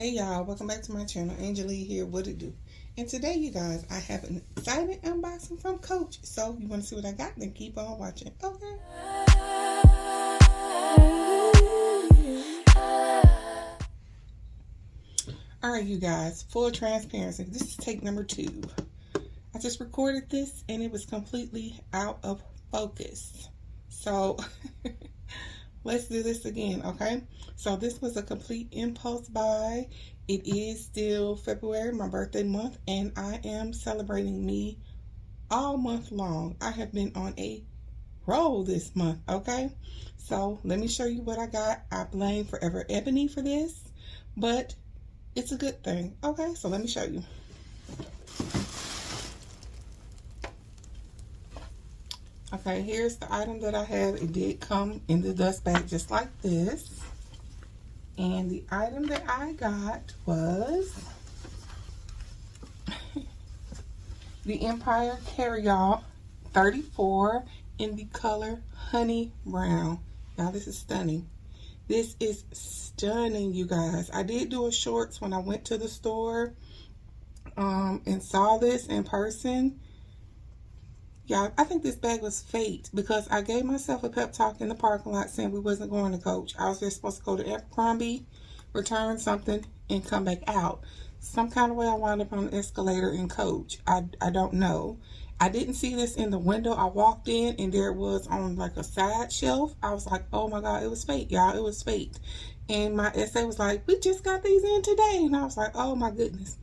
Hey y'all, welcome back to my channel. Angel here, what it do? And today, you guys, I have an exciting unboxing from Coach. So you want to see what I got? Then keep on watching. Okay. All right, you guys. Full transparency. This is take number 2. I just recorded this and it was completely out of focus. So let's do this again, okay? So this was a complete impulse buy. It is still February, my birthday month, and I am celebrating me all month long. I have been on a roll this month, okay? So let me show you what I got. I blame Forever Ebony for this, but it's a good thing, okay? So let me show you. Okay, here's the item that I have. It did come in the dust bag just like this. And the item that I got was the Empire Carryall 34 in the color honey brown. Now this is stunning. This is stunning, you guys. I did do a shorts when I went to the store and saw this in person. Yeah, I think this bag was fate because I gave myself a pep talk in the parking lot saying we wasn't going to Coach. I was just supposed to go to Abercrombie, return something, and come back out. Some kind of way I wound up on an escalator in Coach. I don't know. I didn't see this in the window. I walked in and there it was on like a side shelf. I was like, oh my God, it was fate, y'all. It was fate. And my SA was like, we just got these in today. And I was like, oh my goodness.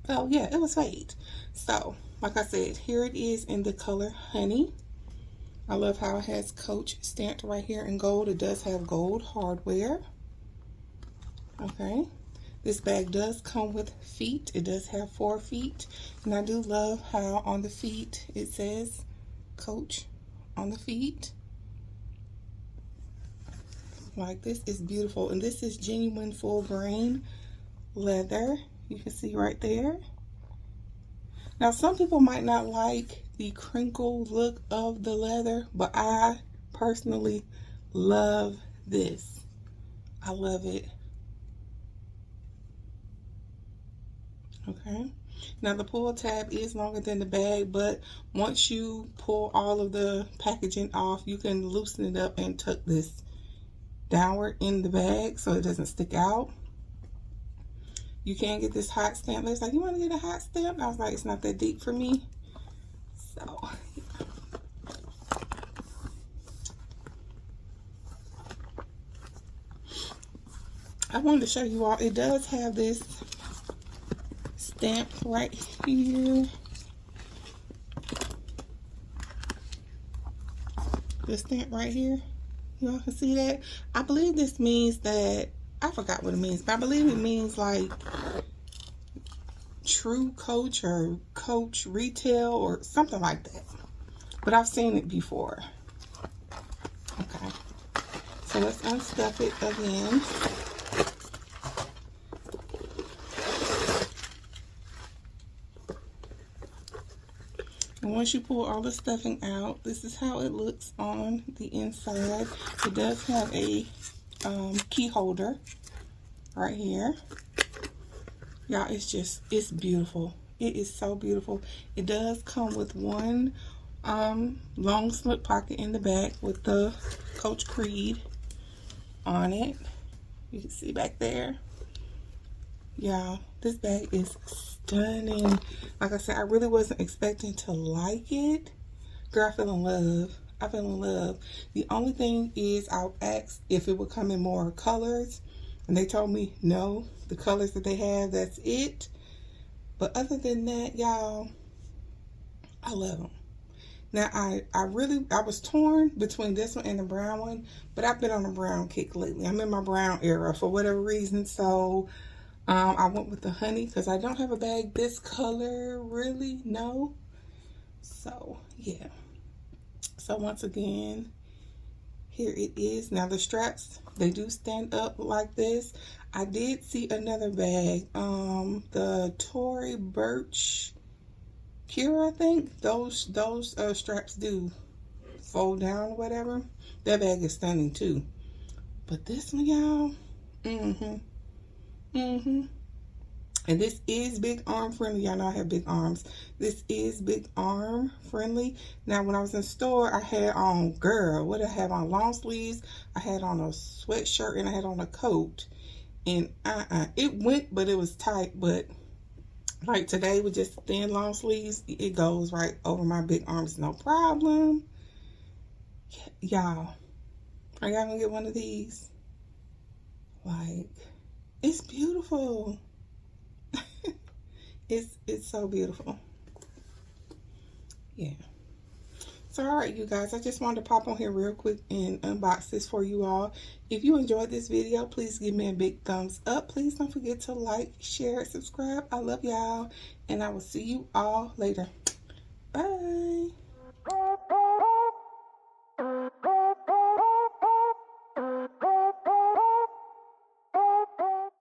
Oh yeah, it was fate. So like I said, here it is in the color honey. I love how it has Coach stamped right here in gold. It does have gold hardware. Okay. This bag does come with feet. It does have 4 feet. And I do love how on the feet it says Coach on the feet. Like, this is beautiful. And this is genuine full grain leather. You can see right there. Now, some people might not like the crinkle look of the leather, but I personally love this. I love it. Okay. Now, the pull tab is longer than the bag, but once you pull all of the packaging off, you can loosen it up and tuck this downward in the bag so it doesn't stick out. You can get this hot stamp. It's like, you want to get a hot stamp? I was like, it's not that deep for me. So, I wanted to show you all. It does have this stamp right here. The stamp right here. Y'all can see that? I believe this means that, I forgot what it means, but I believe it means like True Coach or Coach Retail or something like that. But I've seen it before. Okay. So let's unstuff it again. And once you pull all the stuffing out, this is how it looks on the inside. It does have a key holder right here. Y'all, it's beautiful. It is so beautiful. It does come with one long slip pocket in the back with the Coach Creed on it. You can see back there. Y'all, this bag is stunning. Like I said, I really wasn't expecting to like it. Girl, I fell in love. I fell in love. The only thing is I asked if it would come in more colors, and they told me no, the colors that they have, that's it. But other than that, y'all, I love them. Now, I was torn between this one and the brown one, but I've been on a brown kick lately. I'm in my brown era for whatever reason, so I went with the honey because I don't have a bag this color, really, no. So, yeah. So, once again, here it is. Now, the straps, they do stand up like this. I did see another bag, the Tory Burch Pure, I think. Those straps do fold down or whatever. That bag is stunning, too. But this one, y'all, And this is big arm friendly. Y'all know I have big arms. This is big arm friendly. Now, when I was in store, I had on, girl, what did I have on? Long sleeves. I had on a sweatshirt and I had on a coat. And it went, but it was tight. But like today with just thin long sleeves, it goes right over my big arms, no problem. Y'all, are y'all gonna get one of these? Like, it's beautiful. It's so beautiful. Yeah. So, all right, you guys, I just wanted to pop on here real quick and unbox this for you all. If you enjoyed this video, please give me a big thumbs up. Please don't forget to like, share, subscribe. I love y'all, and I will see you all later. Bye.